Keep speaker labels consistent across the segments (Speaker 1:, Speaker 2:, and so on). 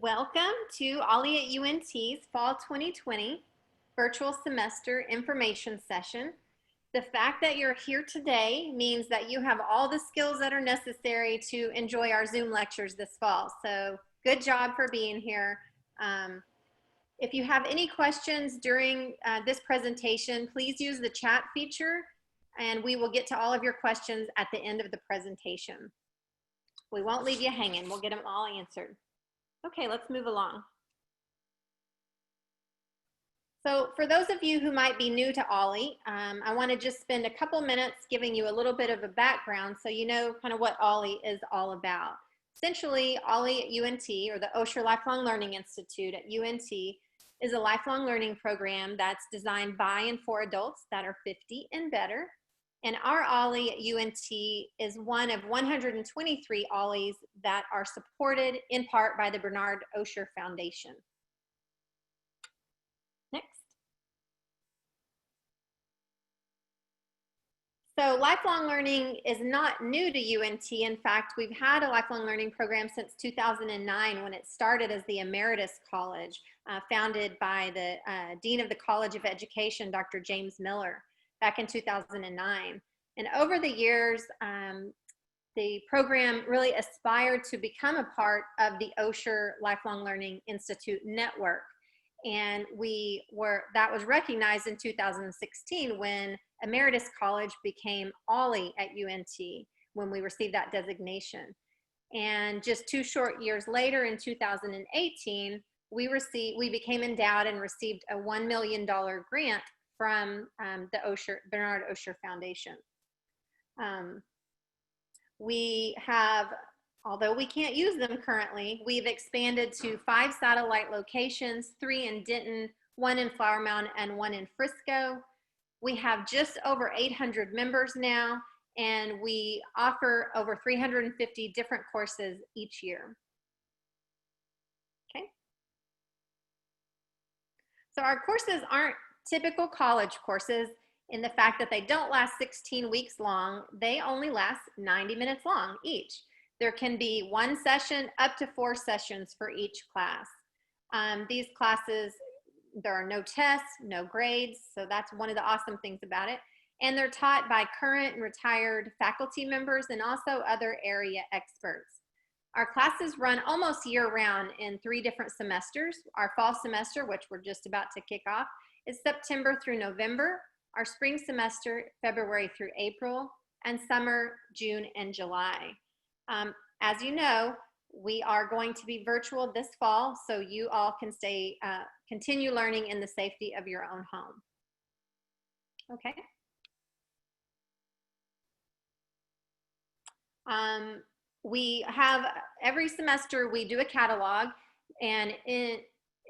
Speaker 1: Welcome to OLLI at UNT's Fall 2020 Virtual Semester Information Session. The fact that you're here today means that you have all the skills that are necessary to enjoy our Zoom lectures this fall. So good job for being here. If you have any questions during this presentation, please use the chat feature and we will get to all of your questions at the end of the presentation. We won't leave you hanging. We'll get them all answered. Okay, let's move along. So for those of you who might be new to OLLI, I want to just spend a couple minutes giving you a little bit of a background so you know kind of what OLLI is all about. Essentially, OLLI at UNT, or the Osher Lifelong Learning Institute at UNT, is a lifelong learning program that's designed by and for adults that are 50 and better. And our OLLI at UNT is one of 123 OLLIs that are supported in part by the Bernard Osher Foundation. Next. So lifelong learning is not new to UNT. In fact, we've had a lifelong learning program since 2009 when it started as the Emeritus College, founded by the Dean of the College of Education, Dr. James Miller, back in 2009. And over the years, the program really aspired to become a part of the Osher Lifelong Learning Institute network. And that was recognized in 2016 when Emeritus College became OLLI at UNT, when we received that designation. And just 2 short years later, in 2018, we became endowed and received a $1 million grant from the Bernard Osher Foundation. We have, although we can't use them currently, we've expanded to 5 satellite locations, 3 in Denton, 1 in Flower Mound, and 1 in Frisco. We have just over 800 members now, and we offer over 350 different courses each year. Okay. So our courses aren't typical college courses in the fact that they don't last 16 weeks long. They only last 90 minutes long each. There can be 1 session up to 4 sessions for each class. These classes, there are no tests, no grades, so that's one of the awesome things about it. And they're taught by current and retired faculty members and also other area experts. Our classes run almost year-round in 3 different semesters. Our fall semester, which we're just about to kick off, is September through November. Our spring semester, February through April, and summer, June and July. As you know, we are going to be virtual this fall, so you all can continue learning in the safety of your own home. Okay. We have, every semester we do a catalog, and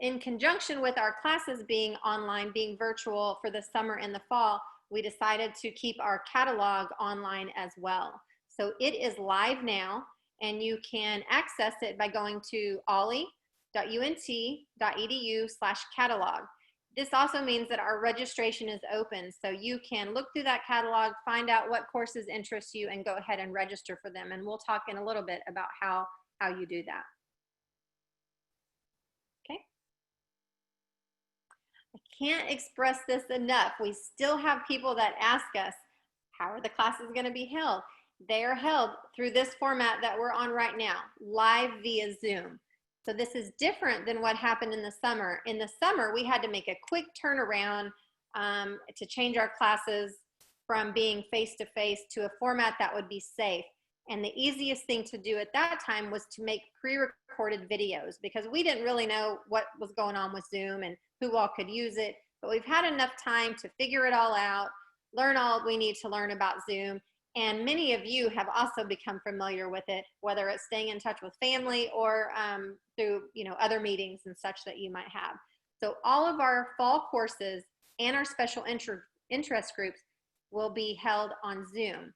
Speaker 1: in conjunction with our classes being online, being virtual for the summer and the fall, we decided to keep our catalog online as well. So it is live now, and you can access it by going to olli.unt.edu/catalog. This also means that our registration is open, so you can look through that catalog, find out what courses interest you, and go ahead and register for them. And we'll talk in a little bit about how you do that. Can't express this enough. We still have people that ask us, how are the classes going to be held? They are held through this format that we're on right now, live via Zoom. So this is different than what happened in the summer. In the summer, we had to make a quick turnaround to change our classes from being face-to-face to a format that would be safe. And the easiest thing to do at that time was to make pre-recorded videos, because we didn't really know what was going on with Zoom and who all could use it. But we've had enough time to figure it all out, learn all we need to learn about Zoom. And many of you have also become familiar with it, whether it's staying in touch with family or through other meetings and such that you might have. So all of our fall courses and our special interest groups will be held on Zoom.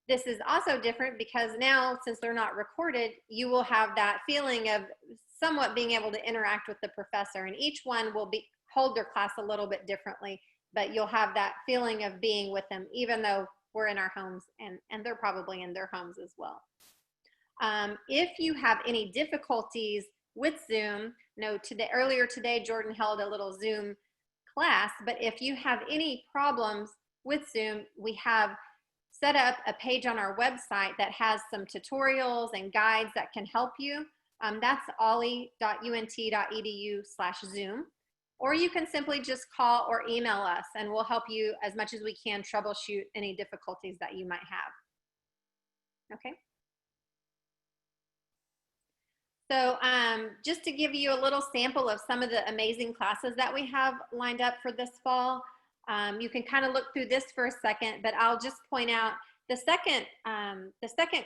Speaker 1: This is also different because now, since they're not recorded, you will have that feeling of somewhat being able to interact with the professor, and each one will hold their class a little bit differently, but you'll have that feeling of being with them, even though we're in our homes and they're probably in their homes as well. If you have any difficulties with Zoom. No, earlier today, Jordan held a little Zoom class, but if you have any problems with Zoom, we have set up a page on our website that has some tutorials and guides that can help you. That's olli.unt.edu/Zoom. Or you can simply just call or email us and we'll help you as much as we can troubleshoot any difficulties that you might have. Okay. So just to give you a little sample of some of the amazing classes that we have lined up for this fall, you can kind of look through this for a second, but I'll just point out the second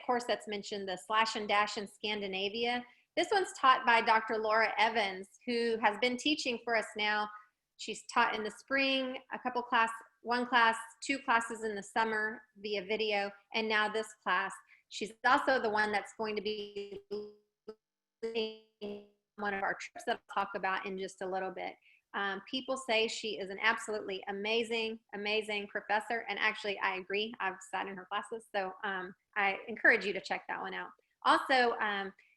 Speaker 1: course that's mentioned, the Slash and Dash in Scandinavia. This one's taught by Dr. Laura Evans, who has been teaching for us now. She's taught in the spring, one class, 2 classes in the summer via video, and now this class. She's also the one that's going to be one of our trips that I'll talk about in just a little bit. People say she is an absolutely amazing professor, and actually I agree. I've sat in her classes, so I encourage you to check that one out. Also,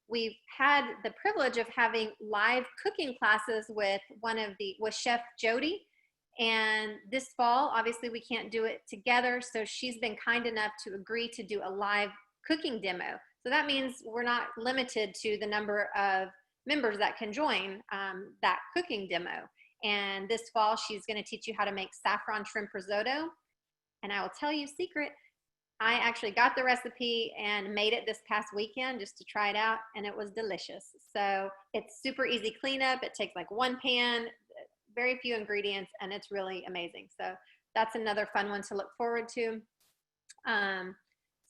Speaker 1: we've had the privilege of having live cooking classes with Chef Jody, and this fall, obviously we can't do it together, so she's been kind enough to agree to do a live cooking demo. So that means we're not limited to the number of members that can join that cooking demo. And this fall, she's going to teach you how to make saffron shrimp risotto. And I will tell you a secret, I actually got the recipe and made it this past weekend just to try it out, and it was delicious. So it's super easy cleanup. It takes like 1 pan, very few ingredients, and it's really amazing. So that's another fun one to look forward to.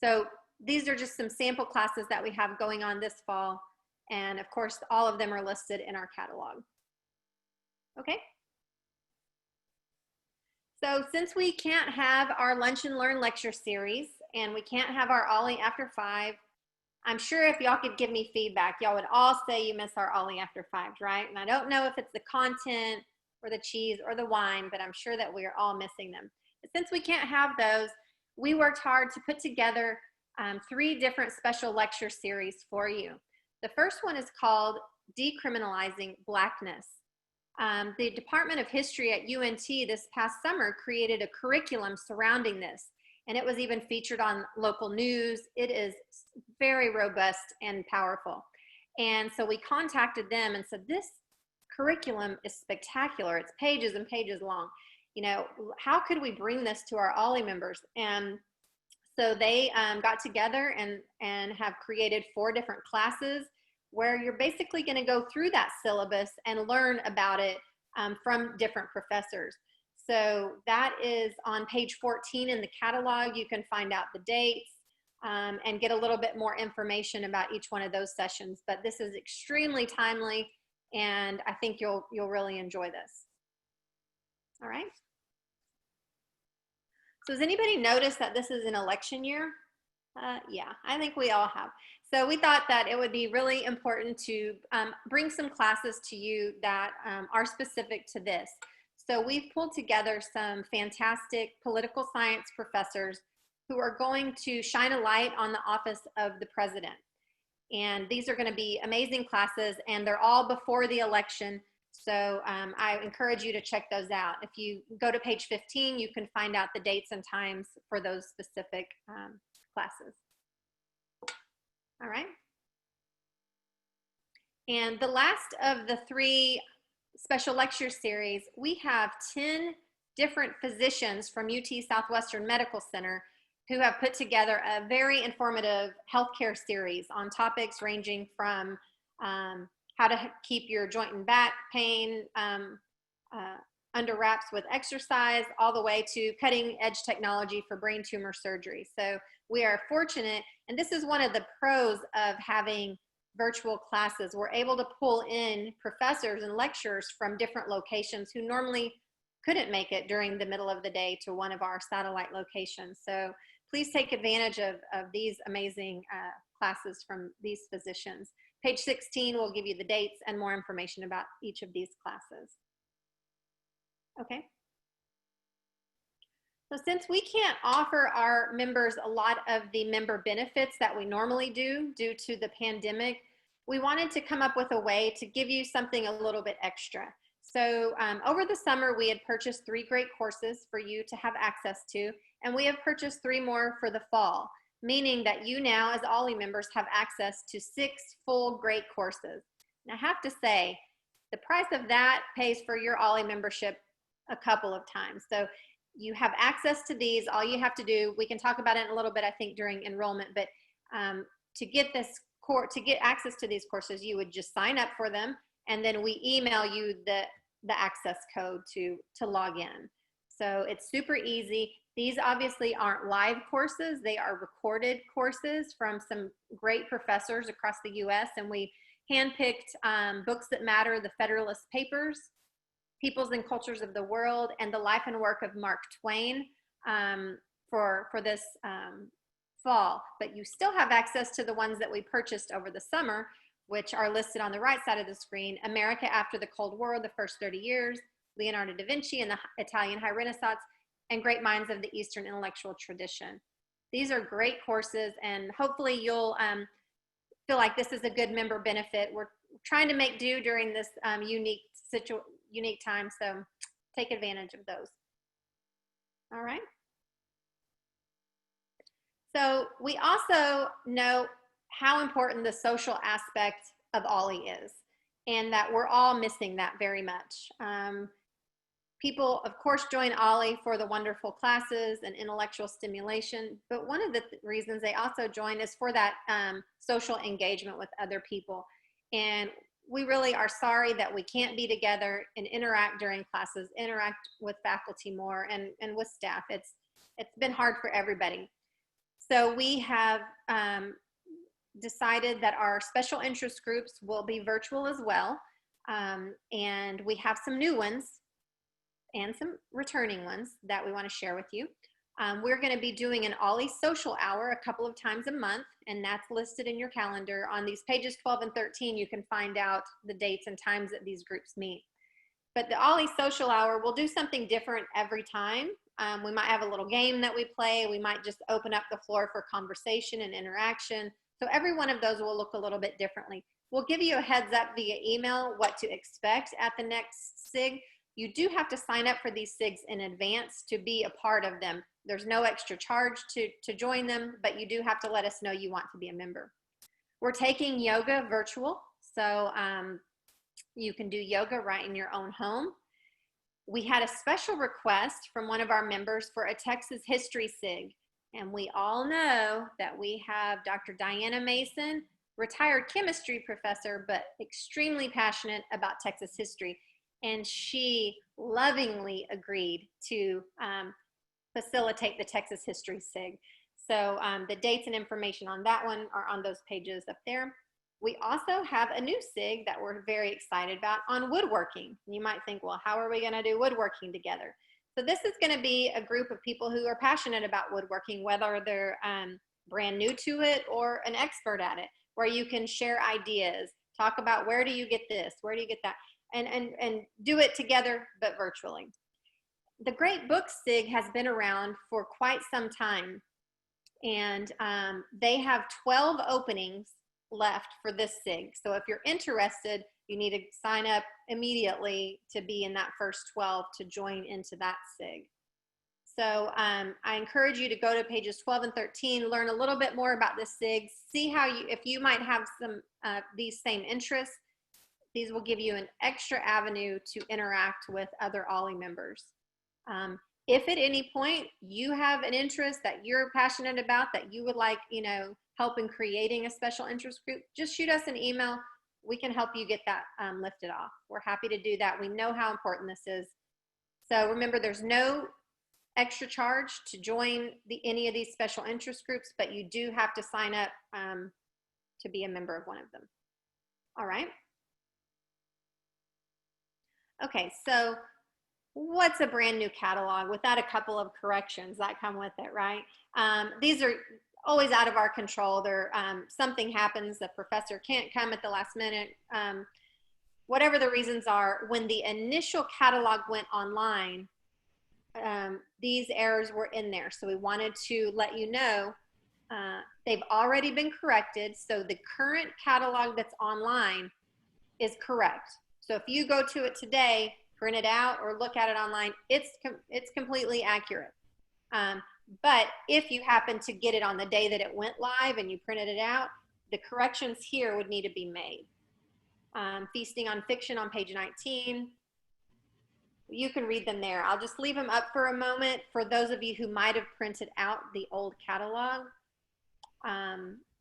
Speaker 1: So these are just some sample classes that we have going on this fall. And of course, all of them are listed in our catalog. Okay. So since we can't have our Lunch and Learn lecture series and we can't have our OLLI After 5, I'm sure if y'all could give me feedback, y'all would all say you miss our OLLI After 5s, right? And I don't know if it's the content or the cheese or the wine, but I'm sure that we are all missing them. But since we can't have those, we worked hard to put together 3 different special lecture series for you. The first one is called Decriminalizing Blackness. The Department of History at UNT this past summer created a curriculum surrounding this, and it was even featured on local news. It is very robust and powerful. And so we contacted them and said, this curriculum is spectacular. It's pages and pages long. You know, how could we bring this to our OLLI members? And so they got together and have created 4 different classes where you're basically going to go through that syllabus and learn about it from different professors. So that is on page 14 in the catalog. You can find out the dates and get a little bit more information about each one of those sessions. But this is extremely timely, and I think you'll really enjoy this. All right. So has anybody noticed that this is an election year? Yeah, I think we all have. So we thought that it would be really important to bring some classes to you that are specific to this. So we've pulled together some fantastic political science professors who are going to shine a light on the office of the president. And these are going to be amazing classes, and they're all before the election. So I encourage you to check those out. If you go to page 15, you can find out the dates and times for those specific classes. All right. And the last of the 3 special lecture series, we have 10 different physicians from UT Southwestern Medical Center who have put together a very informative healthcare series on topics ranging from how to keep your joint and back pain under wraps with exercise, all the way to cutting edge technology for brain tumor surgery. So we are fortunate, and this is one of the pros of having virtual classes. We're able to pull in professors and lecturers from different locations who normally couldn't make it during the middle of the day to one of our satellite locations. So please take advantage of these amazing classes from these physicians. Page 16 will give you the dates and more information about each of these classes. Okay. So since we can't offer our members a lot of the member benefits that we normally do due to the pandemic, we wanted to come up with a way to give you something a little bit extra. So over the summer, we had purchased 3 great courses for you to have access to, and we have purchased 3 more for the fall, meaning that you now as OLLI members have access to 6 full great courses. And I have to say, the price of that pays for your OLLI membership a couple of times. So you have access to these. All you have to do, we can talk about it in a little bit, I think, during enrollment, but to get access to these courses, you would just sign up for them, and then we email you the access code to log in. So it's super easy. These obviously aren't live courses. They are recorded courses from some great professors across the U.S., and we handpicked Books That Matter, the Federalist Papers, Peoples and Cultures of the World, and the Life and Work of Mark Twain for this fall. But you still have access to the ones that we purchased over the summer, which are listed on the right side of the screen: America After the Cold War, the First 30 Years, Leonardo da Vinci and the Italian High Renaissance, and Great Minds of the Eastern Intellectual Tradition. These are great courses, and hopefully you'll feel like this is a good member benefit. We're trying to make do during this unique time, so take advantage of those. All right. So we also know how important the social aspect of OLLI is, and that we're all missing that very much. People, of course, join OLLI for the wonderful classes and intellectual stimulation, but one of the reasons they also join is for that social engagement with other people. And we really are sorry that we can't be together and interact during classes, interact with faculty more, and with staff. It's been hard for everybody. So we have decided that our special interest groups will be virtual as well. And we have some new ones and some returning ones that we want to share with you. We're going to be doing an OLLI social hour a couple of times a month, and that's listed in your calendar. On these pages 12 and 13, you can find out the dates and times that these groups meet. But the OLLI social hour, we'll do something different every time. We might have a little game that we play. We might just open up the floor for conversation and interaction. So every one of those will look a little bit differently. We'll give you a heads up via email what to expect at the next SIG. You do have to sign up for these SIGs in advance to be a part of them. There's no extra charge to join them, but you do have to let us know you want to be a member. We're taking yoga virtual, so you can do yoga right in your own home. We had a special request from one of our members for a Texas history SIG, and we all know that we have Dr. Diana Mason, retired chemistry professor, but extremely passionate about Texas history. And she lovingly agreed to facilitate the Texas History SIG. So the dates and information on that one are on those pages up there. We also have a new SIG that we're very excited about on woodworking. You might think, well, how are we going to do woodworking together? So this is going to be a group of people who are passionate about woodworking, whether they're brand new to it or an expert at it, where you can share ideas, talk about where do you get this, where do you get that, and do it together, but virtually. The Great Book SIG has been around for quite some time, and they have 12 openings left for this SIG. So if you're interested, you need to sign up immediately to be in that first 12 to join into that SIG. So I encourage you to go to pages 12 and 13, learn a little bit more about this SIG, see how if you might have some these same interests. These will give you an extra avenue to interact with other OLLI members. If at any point you have an interest that you're passionate about, that you would like, help in creating a special interest group, just shoot us an email. We can help you get that lifted off. We're happy to do that. We know how important this is. So remember, there's no extra charge to join any of these special interest groups, but you do have to sign up to be a member of one of them. All right. Okay, so what's a brand new catalog without a couple of corrections that come with it, right? These are always out of our control. Something happens, the professor can't come at the last minute. Whatever the reasons are, when the initial catalog went online, these errors were in there. So we wanted to let you know they've already been corrected. So the current catalog that's online is correct. So if you go to it today, print it out or look at it online, it's completely accurate. But if you happen to get it on the day that it went live and you printed it out, the corrections here would need to be made. Feasting on Fiction on page 19. You can read them there. I'll just leave them up for a moment for those of you who might have printed out the old catalog.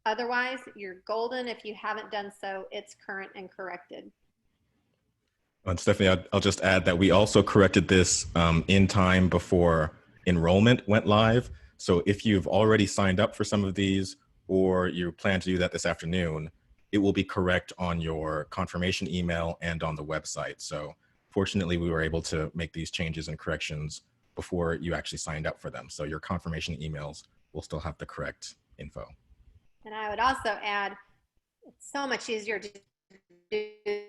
Speaker 1: Otherwise, you're golden. If you haven't done so, it's current and corrected.
Speaker 2: And Stephanie, I'll just add that we also corrected this in time before enrollment went live. So if you've already signed up for some of these or you plan to do that this afternoon, it will be correct on your confirmation email and on the website. So fortunately, we were able to make these changes and corrections before you actually signed up for them. So your confirmation emails will still have the correct info.
Speaker 1: And I would also add, it's so much easier to do this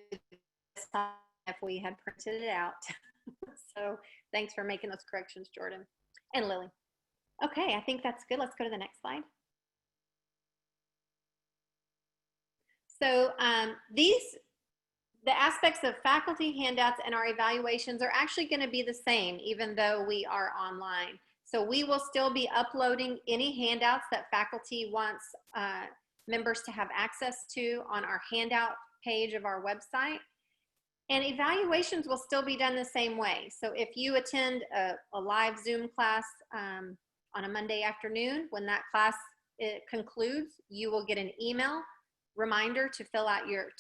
Speaker 1: if we had printed it out. So thanks for making those corrections, Jordan and Lily. Okay, I think that's good. Let's go to the next slide. So the aspects of faculty handouts and our evaluations are actually going to be the same, even though we are online. So we will still be uploading any handouts that faculty wants members to have access to on our handout page of our website. And evaluations will still be done the same way. So if you attend a live Zoom class on a Monday afternoon, when that class concludes, you will get an email reminder to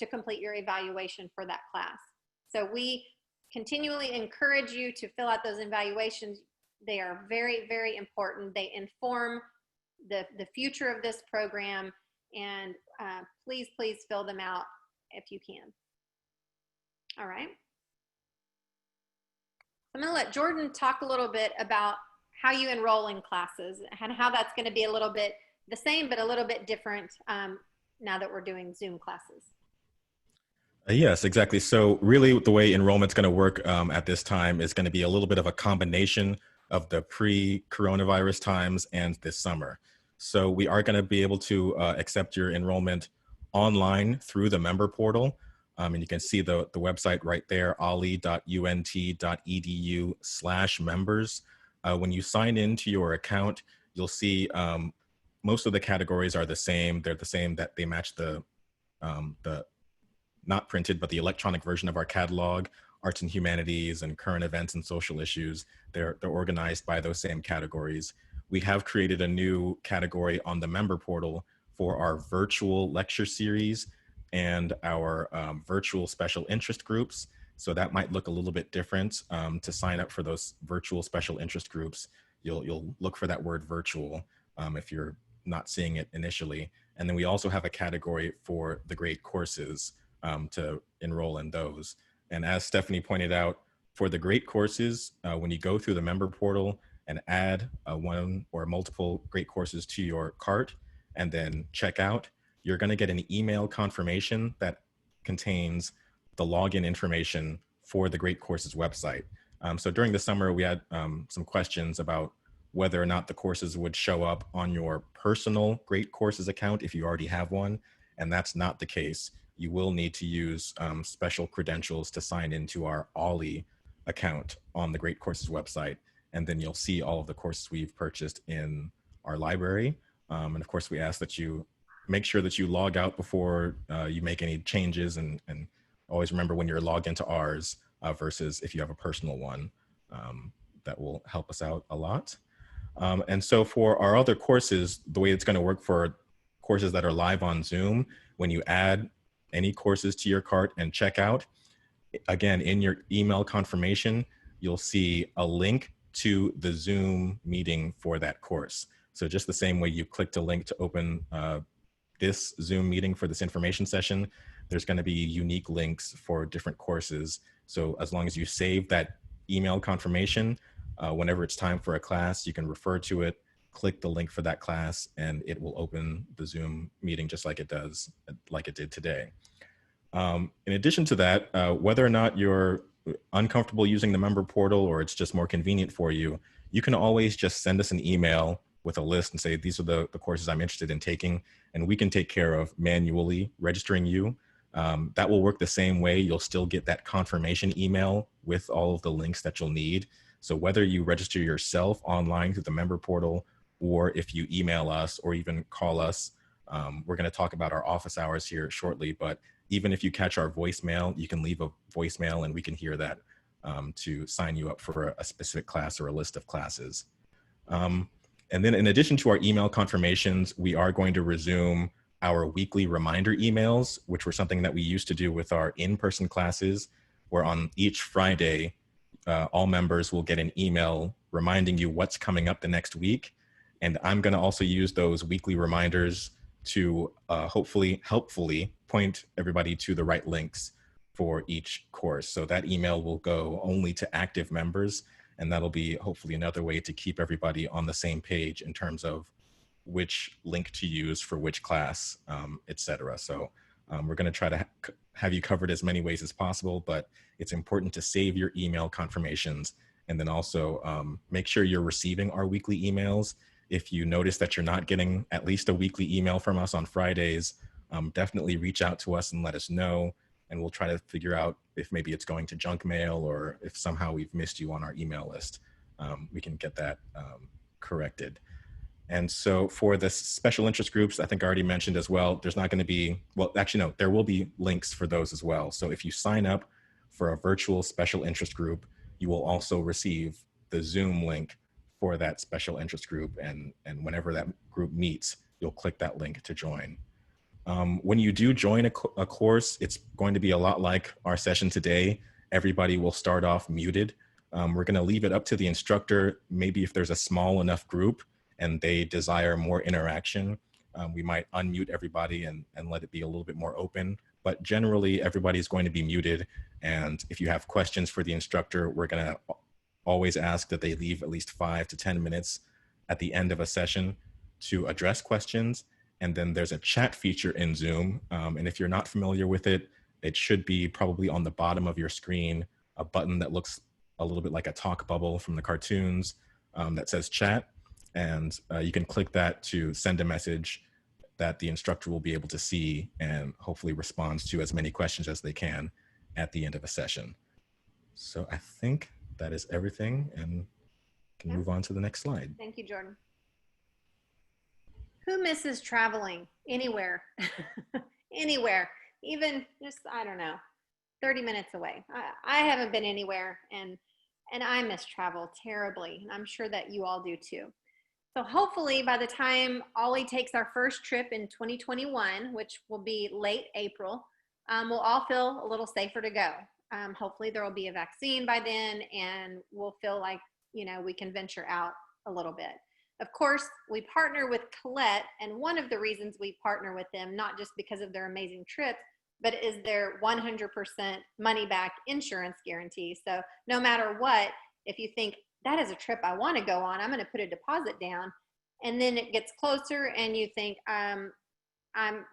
Speaker 1: complete your evaluation for that class. So we continually encourage you to fill out those evaluations. They are very, very important. They inform the future of this program, and please fill them out if you can. All right. I'm going to let Jordan talk a little bit about how you enroll in classes and how that's going to be a little bit the same, but a little bit different now that we're doing Zoom classes.
Speaker 2: Yes, exactly. So really the way enrollment's going to work at this time is going to be a little bit of a combination of the pre-coronavirus times and this summer. So we are going to be able to accept your enrollment online through the member portal. And you can see the website right there, olli.unt.edu/members. When you sign into your account, you'll see most of the categories are the same. They're the same, that they match the not printed, but the electronic version of our catalog, arts and humanities and current events and social issues. They're organized by those same categories. We have created a new category on the member portal for our virtual lecture series and our virtual special interest groups. So that might look a little bit different. To sign up for those virtual special interest groups, you'll look for that word virtual if you're not seeing it initially. And then we also have a category for the great courses to enroll in those. And as Stephanie pointed out, for the great courses, when you go through the member portal and add one or multiple great courses to your cart and then check out, you're going to get an email confirmation that contains the login information for the Great Courses website. So during the summer, we had some questions about whether or not the courses would show up on your personal Great Courses account if you already have one, and that's not the case. You will need to use special credentials to sign into our OLLI account on the Great Courses website, and then you'll see all of the courses we've purchased in our library. And of course, we ask that you make sure that you log out before you make any changes, and always remember when you're logged into ours versus if you have a personal one. That will help us out a lot. And so for our other courses, the way it's going to work for courses that are live on Zoom, when you add any courses to your cart and check out, again, in your email confirmation, you'll see a link to the Zoom meeting for that course. So just the same way you clicked a link to open this Zoom meeting for this information session, there's going to be unique links for different courses. So as long as you save that email confirmation, whenever it's time for a class, you can refer to it, click the link for that class, and it will open the Zoom meeting just like it does, like it did today. In addition to that, whether or not you're uncomfortable using the member portal or it's just more convenient for you, you can always just send us an email with a list and say, these are the courses I'm interested in taking, and we can take care of manually registering you. That will work the same way. You'll still get that confirmation email with all of the links that you'll need. So whether you register yourself online through the member portal, or if you email us or even call us, we're going to talk about our office hours here shortly, but even if you catch our voicemail, you can leave a voicemail and we can hear that to sign you up for a specific class or a list of classes. And then in addition to our email confirmations, we are going to resume our weekly reminder emails, which were something that we used to do with our in-person classes, where on each Friday, all members will get an email reminding you what's coming up the next week. And I'm going to also use those weekly reminders to hopefully, helpfully point everybody to the right links for each course. So that email will go only to active members, and that'll be hopefully another way to keep everybody on the same page in terms of which link to use for which class, et cetera. So we're going to try to have you covered as many ways as possible, but it's important to save your email confirmations, and then also make sure you're receiving our weekly emails. If you notice that you're not getting at least a weekly email from us on Fridays, definitely reach out to us and let us know, and we'll try to figure out if maybe it's going to junk mail or if somehow we've missed you on our email list. We can get that corrected. And so for the special interest groups, I think I already mentioned as well, there's not going to be, well, actually, no, there will be links for those as well. So if you sign up for a virtual special interest group, you will also receive the Zoom link for that special interest group. And whenever that group meets, you'll click that link to join. When you do join a course, it's going to be a lot like our session today. Everybody will start off muted. We're going to leave it up to the instructor. Maybe if there's a small enough group and they desire more interaction, we might unmute everybody and let it be a little bit more open. But generally, everybody's going to be muted. And if you have questions for the instructor, we're going to always ask that they leave at least 5 to 10 minutes at the end of a session to address questions. And then there's a chat feature in Zoom. And if you're not familiar with it, it should be probably on the bottom of your screen, a button that looks a little bit like a talk bubble from the cartoons that says chat. And you can click that to send a message that the instructor will be able to see and hopefully responds to as many questions as they can at the end of a session. So I think that is everything, and can move on to the next slide.
Speaker 1: Thank you, Jordan. Who misses traveling anywhere? Anywhere, even just, I don't know, 30 minutes away. I haven't been anywhere, and I miss travel terribly. And I'm sure that you all do too. So hopefully by the time OLLI takes our first trip in 2021, which will be late April, we'll all feel a little safer to go. Hopefully there will be a vaccine by then, and we'll feel like, you know, we can venture out a little bit. Of course, we partner with Colette, and one of the reasons we partner with them, not just because of their amazing trips, but is their 100% money back insurance guarantee. So no matter what, if you think that is a trip I want to go on, I'm going to put a deposit down, and then it gets closer and you think, I'm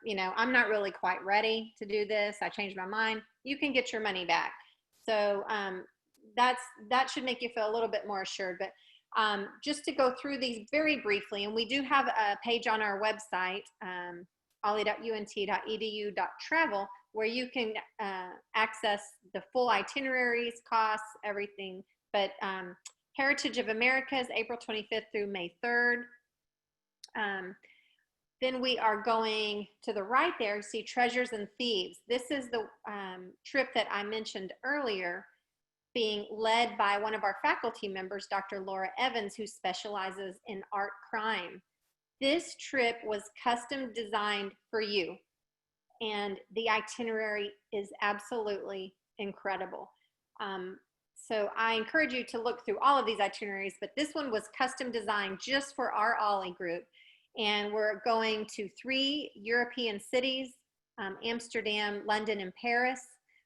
Speaker 1: not really quite ready to do this, I changed my mind, you can get your money back. So that should make you feel a little bit more assured. But just to go through these very briefly, and we do have a page on our website, olli.unt.edu.travel, where you can access the full itineraries, costs, everything. But Heritage of America is April 25th through May 3rd. Then we are going to the right there, see Treasures and Thieves. This is the trip that I mentioned earlier, being led by one of our faculty members, Dr. Laura Evans, who specializes in art crime. This trip was custom designed for you, and the itinerary is absolutely incredible. So I encourage you to look through all of these itineraries, but this one was custom designed just for our OLLI group. And we're going to 3 European cities, Amsterdam, London, and Paris,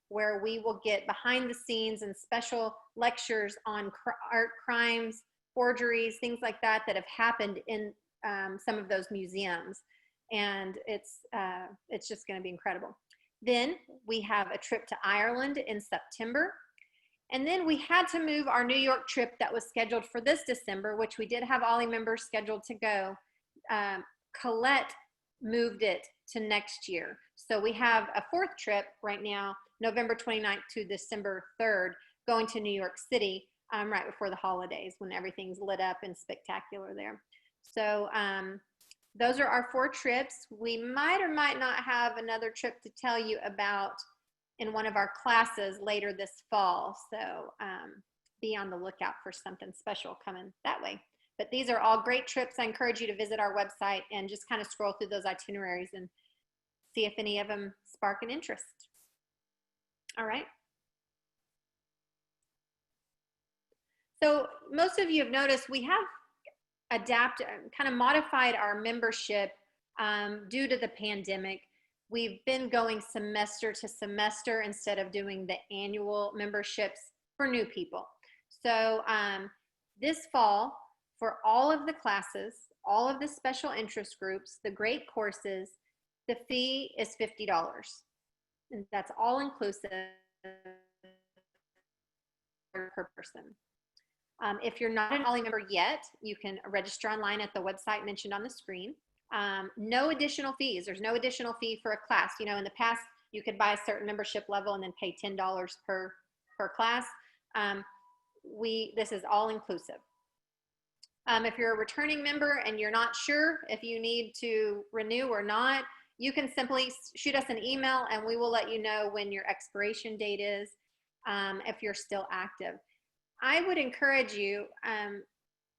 Speaker 1: where we will get behind the scenes and special lectures on art crimes, forgeries, things like that that have happened in some of those museums. And it's just going to be incredible. Then we have a trip to Ireland in September. And then we had to move our New York trip that was scheduled for this December, which we did have OLLI members scheduled to go. Colette moved it to next year. So we have a fourth trip right now, November 29th to December 3rd, going to New York City right before the holidays when everything's lit up and spectacular there. So those are our 4 trips. We might or might not have another trip to tell you about in one of our classes later this fall. So be on the lookout for something special coming that way. But these are all great trips. I encourage you to visit our website and just kind of scroll through those itineraries and see if any of them spark an interest. All right. So most of you have noticed we have adapted, kind of modified our membership due to the pandemic. We've been going semester to semester instead of doing the annual memberships for new people. So this fall, for all of the classes, all of the special interest groups, the great courses, the fee is $50. And that's all inclusive per person. If you're not an OLLI member yet, you can register online at the website mentioned on the screen. No additional fees. There's no additional fee for a class. You know, in the past, you could buy a certain membership level and then pay $10 per class. This is all inclusive. If you're a returning member and you're not sure if you need to renew or not, you can simply shoot us an email and we will let you know when your expiration date is, if you're still active. I would encourage you,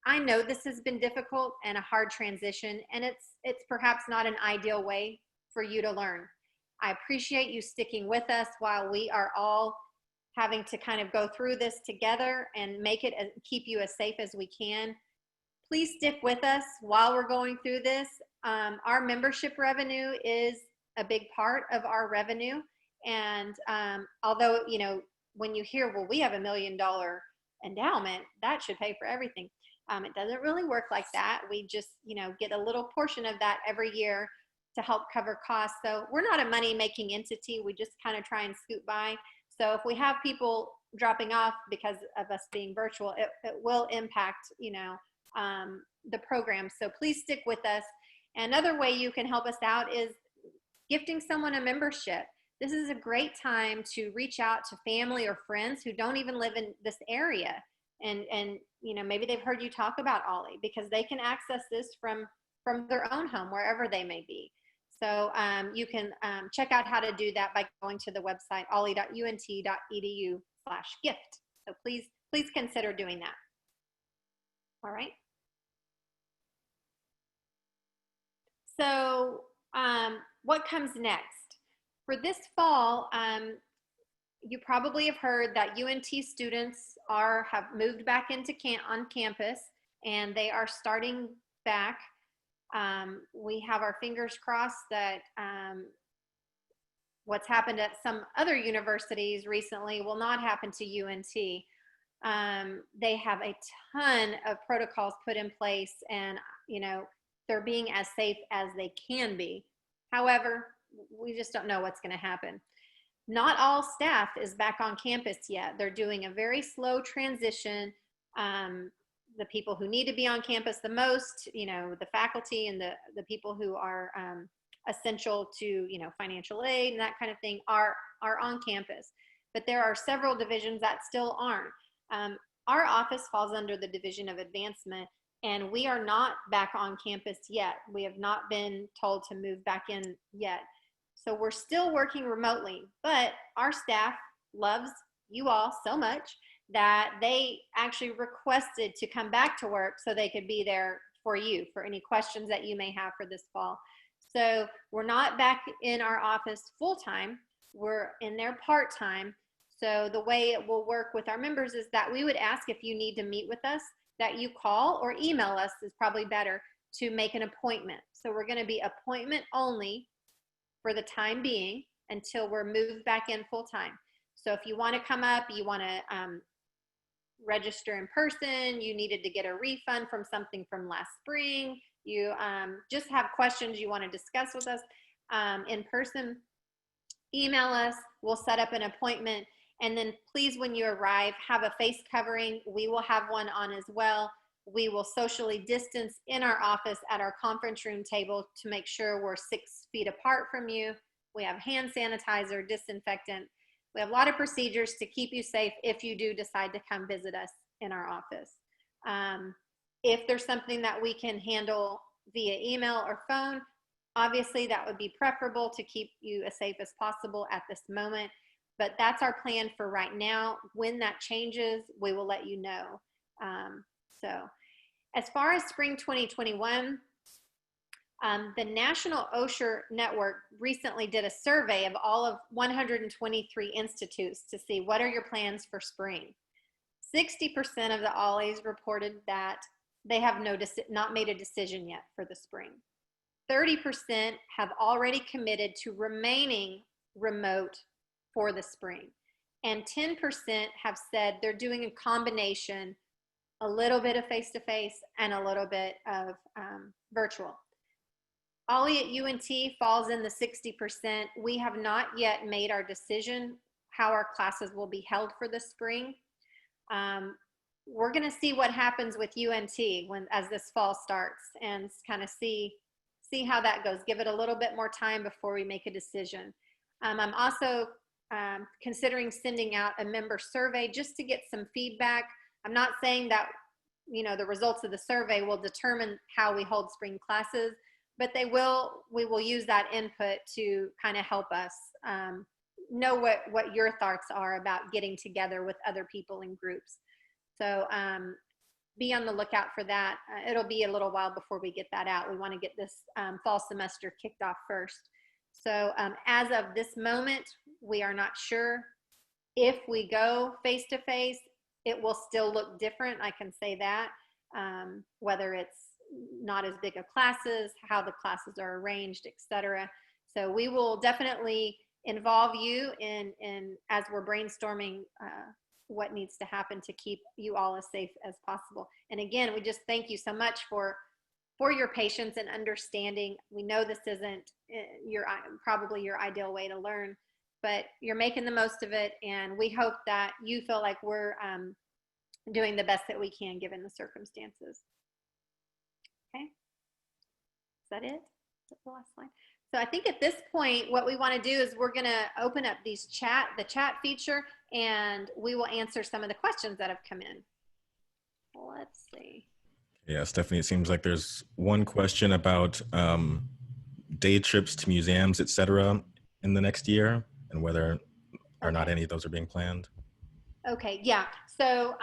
Speaker 1: I know this has been difficult and a hard transition, and it's perhaps not an ideal way for you to learn. I appreciate you sticking with us while we are all having to kind of go through this together and make it keep you as safe as we can. Please stick with us while we're going through this. Our membership revenue is a big part of our revenue, and although, you know, when you hear, well, we have $1 million endowment, that should pay for everything. It doesn't really work like that. We just, you know, get a little portion of that every year to help cover costs. So we're not a money-making entity. We just kind of try and scoot by. So if we have people dropping off because of us being virtual, it will impact, you know, the program. So please stick with us. Another way you can help us out is gifting someone a membership. This is a great time to reach out to family or friends who don't even live in this area. And you know, maybe they've heard you talk about OLLI, because they can access this from their own home, wherever they may be. So you can check out how to do that by going to the website olli.unt.edu/gift. So please consider doing that. All right. So what comes next? For this fall, you probably have heard that UNT students have moved back into on campus, and they are starting back. We have our fingers crossed that what's happened at some other universities recently will not happen to UNT. They have a ton of protocols put in place, and you know, they're being as safe as they can be. However, we just don't know what's going to happen. Not all staff is back on campus yet. They're doing a very slow transition. The people who need to be on campus the most, you know, the faculty and the people who are essential to, you know, financial aid and that kind of thing are on campus. But there are several divisions that still aren't. Our office falls under the Division of Advancement, and we are not back on campus yet. We have not been told to move back in yet. So we're still working remotely, but our staff loves you all so much that they actually requested to come back to work so they could be there for you, for any questions that you may have for this fall. So we're not back in our office full-time, we're in there part-time. So the way it will work with our members is that we would ask, if you need to meet with us, that you call or email us, is probably better, to make an appointment. So we're going to be appointment only for the time being until we're moved back in full time. So if you want to come up, you want to register in person, you needed to get a refund from something from last spring, you just have questions you want to discuss with us in person, email us, we'll set up an appointment. And then please, when you arrive, have a face covering. We will have one on as well. We will socially distance in our office at our conference room table to make sure we're 6 feet apart from you. We have hand sanitizer, disinfectant. We have a lot of procedures to keep you safe if you do decide to come visit us in our office. If there's something that we can handle via email or phone, obviously that would be preferable to keep you as safe as possible at this moment. But that's our plan for right now. When that changes, we will let you know. So as far as spring 2021, the National OSHA Network recently did a survey of all of 123 institutes to see what are your plans for spring. 60% of the OLLIs reported that they have not made a decision yet for the spring. 30% have already committed to remaining remote for the spring. And 10% have said they're doing a combination, a little bit of face-to-face and a little bit of virtual. OLLI at UNT falls in the 60%. We have not yet made our decision how our classes will be held for the spring. We're going to see what happens with UNT as this fall starts, and kind of see how that goes. Give it a little bit more time before we make a decision. I'm also considering sending out a member survey just to get some feedback. I'm not saying that the results of the survey will determine how we hold spring classes, but we will use that input to kind of help us know what your thoughts are about getting together with other people in groups. So be on the lookout for that. It'll be a little while before we get that out. We want to get this fall semester kicked off first. So as of this moment, we are not sure. If we go face-to-face, it will still look different, I can say that, whether it's not as big of classes, how the classes are arranged, etc. So we will definitely involve you in as we're brainstorming what needs to happen to keep you all as safe as possible. And again, we just thank you so much for your patience and understanding. We know this isn't probably your ideal way to learn, but you're making the most of it, and we hope that you feel like we're doing the best that we can given the circumstances. Okay, is that it? That's the last slide. So I think at this point, what we want to do is we're going to open up the chat feature, and we will answer some of the questions that have come in. Let's see.
Speaker 2: Yeah, Stephanie, it seems like there's one question about day trips to museums, etc., in the next year, and whether or not any of those are being planned.
Speaker 1: Okay, yeah. So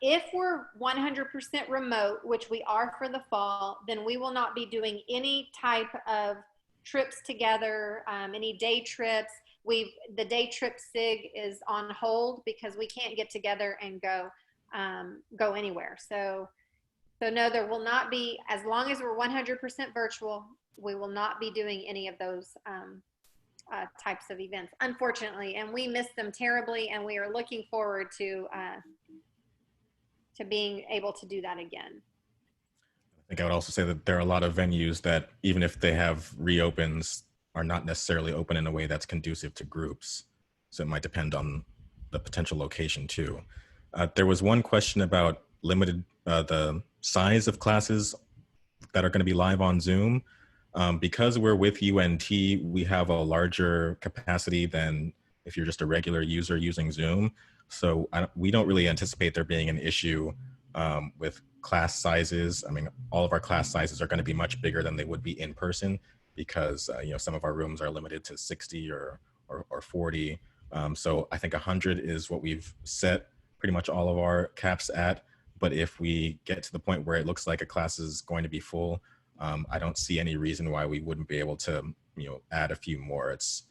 Speaker 1: if we're 100% remote, which we are for the fall, then we will not be doing any type of trips together, any day trips. The day trip SIG is on hold because we can't get together and go anywhere. So no, there will not be, as long as we're 100% virtual, we will not be doing any of those types of events, unfortunately, and we miss them terribly, and we are looking forward to being able to do that again.
Speaker 2: I think I would also say that there are a lot of venues that, even if they have reopens, are not necessarily open in a way that's conducive to groups. So it might depend on the potential location too. There was one question about the size of classes that are going to be live on Zoom. Because we're with UNT, we have a larger capacity than if you're just a regular user using Zoom. So we don't really anticipate there being an issue with class sizes. I mean, all of our class sizes are going to be much bigger than they would be in person because some of our rooms are limited to 60 or 40. So I think 100 is what we've set pretty much all of our caps at. But if we get to the point where it looks like a class is going to be full, I don't see any reason why we wouldn't be able to, add a few more. It's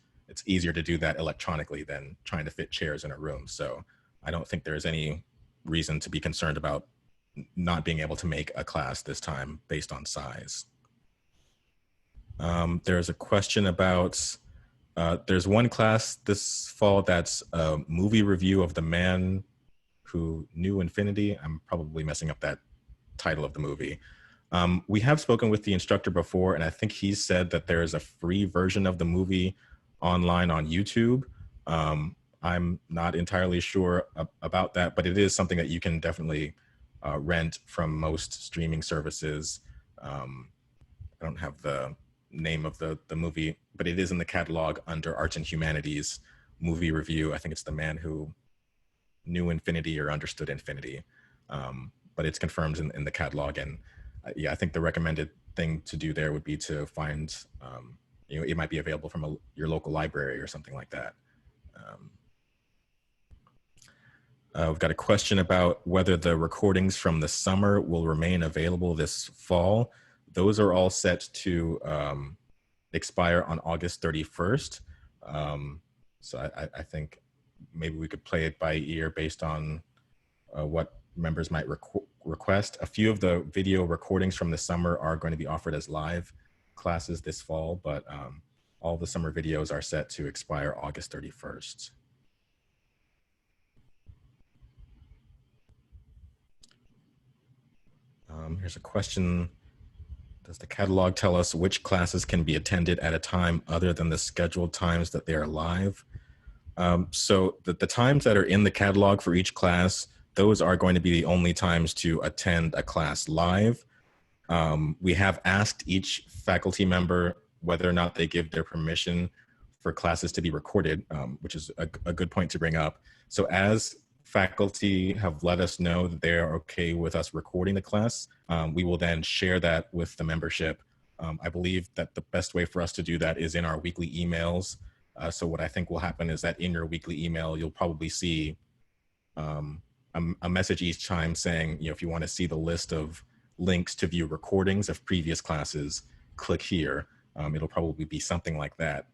Speaker 2: easier to do that electronically than trying to fit chairs in a room. So I don't think there's any reason to be concerned about not being able to make a class this time based on size. There's a question about, there's one class this fall that's a movie review of The Man Who Knew Infinity. I'm probably messing up that title of the movie. We have spoken with the instructor before, and I think he said that there is a free version of the movie online on YouTube. I'm not entirely sure about that, but it is something that you can definitely rent from most streaming services. I don't have the name of the movie, but it is in the catalog under Arts and Humanities movie review. I think it's The Man Who Knew Infinity or Understood Infinity. But it's confirmed in the catalog. And yeah, I think the recommended thing to do there would be to find, it might be available from your local library or something like that. We've got a question about whether the recordings from the summer will remain available this fall. Those are all set to expire on August 31st. So I think maybe we could play it by ear based on what members might request. A few of the video recordings from the summer are going to be offered as live classes this fall, but all the summer videos are set to expire August 31st. Here's a question. Does the catalog tell us which classes can be attended at a time other than the scheduled times that they are live? So the times that are in the catalog for each class, those are going to be the only times to attend a class live. We have asked each faculty member whether or not they give their permission for classes to be recorded, which is a good point to bring up. So as faculty have let us know that they are okay with us recording the class, we will then share that with the membership. I believe that the best way for us to do that is in our weekly emails. So what I think will happen is that in your weekly email, you'll probably see a message each time saying, if you want to see the list of links to view recordings of previous classes, click here. It'll probably be something like that.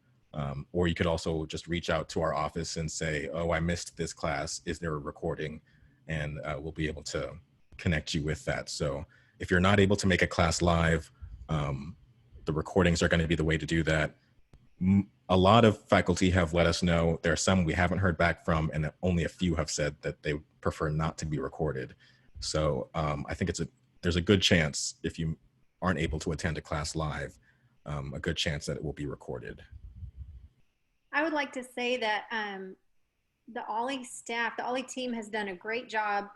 Speaker 2: Or you could also just reach out to our office and say, oh, I missed this class. Is there a recording? And we'll be able to connect you with that. So if you're not able to make a class live, the recordings are going to be the way to do that. A lot of faculty have let us know. There are some we haven't heard back from, and only a few have said that they prefer not to be recorded. So I think there's a good chance, if you aren't able to attend a class live, a good chance that it will be recorded.
Speaker 1: I would like to say that the OLLI staff, the OLLI team has done a great job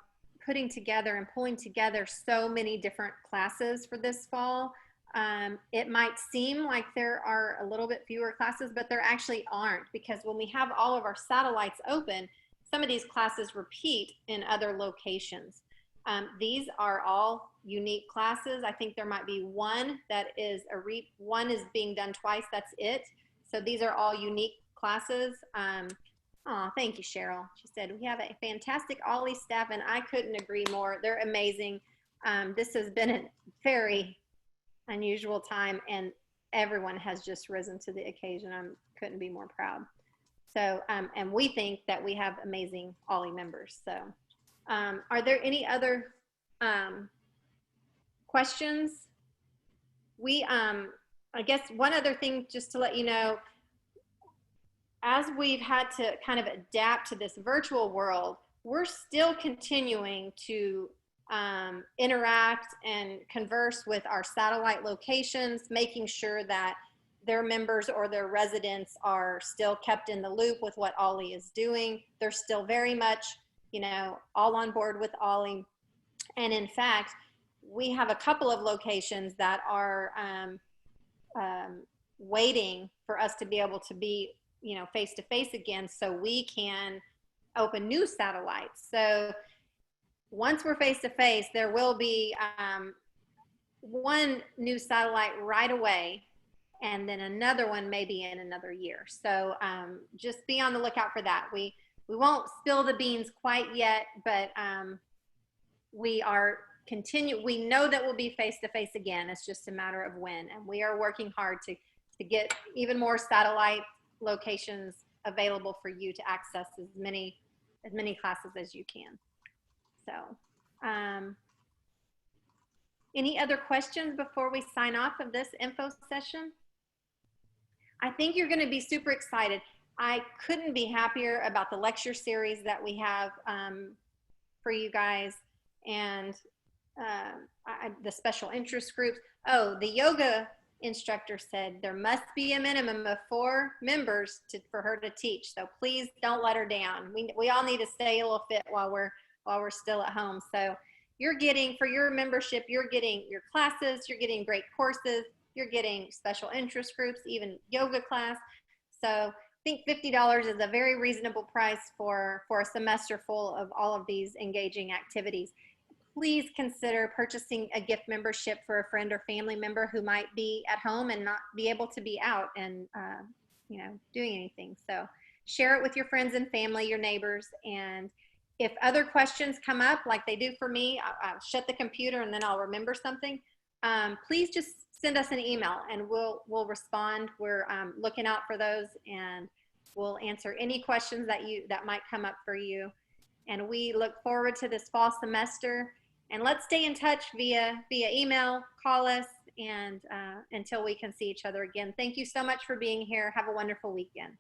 Speaker 1: putting together and pulling together so many different classes for this fall. It might seem like there are a little bit fewer classes, but there actually aren't, because when we have all of our satellites open, some of these classes repeat in other locations. These are all unique classes. I think there might be one that is one is being done twice, that's it. So these are all unique classes. Oh, thank you, Cheryl. She said, we have a fantastic OLLI staff, and I couldn't agree more. They're amazing. This has been a very unusual time, and everyone has just risen to the occasion. I couldn't be more proud. So, and we think that we have amazing OLLI members. So, are there any other questions? I guess one other thing just to let you know, as we've had to kind of adapt to this virtual world, we're still continuing to interact and converse with our satellite locations, making sure that their members or their residents are still kept in the loop with what OLLI is doing. They're still very much, all on board with OLLI. And in fact, we have a couple of locations that are waiting for us to be able to be, face-to-face again, so we can open new satellites. So once we're face-to-face, there will be one new satellite right away, and then another one maybe in another year. So just be on the lookout for that. We won't spill the beans quite yet, but we are we know that we'll be face-to-face again. It's just a matter of when, and we are working hard to get even more satellite locations available for you to access as many classes as you can. So any other questions before we sign off of this info session? I think you're going to be super excited. I couldn't be happier about the lecture series that we have for you guys, and the special interest groups. Oh, the yoga instructor said there must be a minimum of 4 members for her to teach. So please don't let her down. We all need to stay a little fit while we're still at home. So you're getting, for your membership, you're getting your classes, you're getting great courses, you're getting special interest groups, even yoga class. So I think $50 is a very reasonable price for a semester full of all of these engaging activities. Please consider purchasing a gift membership for a friend or family member who might be at home and not be able to be out and doing anything. So share it with your friends and family, your neighbors, and if other questions come up like they do for me, I'll shut the computer and then I'll remember something. Please just send us an email and we'll respond. We're looking out for those, and we'll answer any questions that might come up for you. And we look forward to this fall semester. And let's stay in touch via email, call us, and until we can see each other again. Thank you so much for being here. Have a wonderful weekend.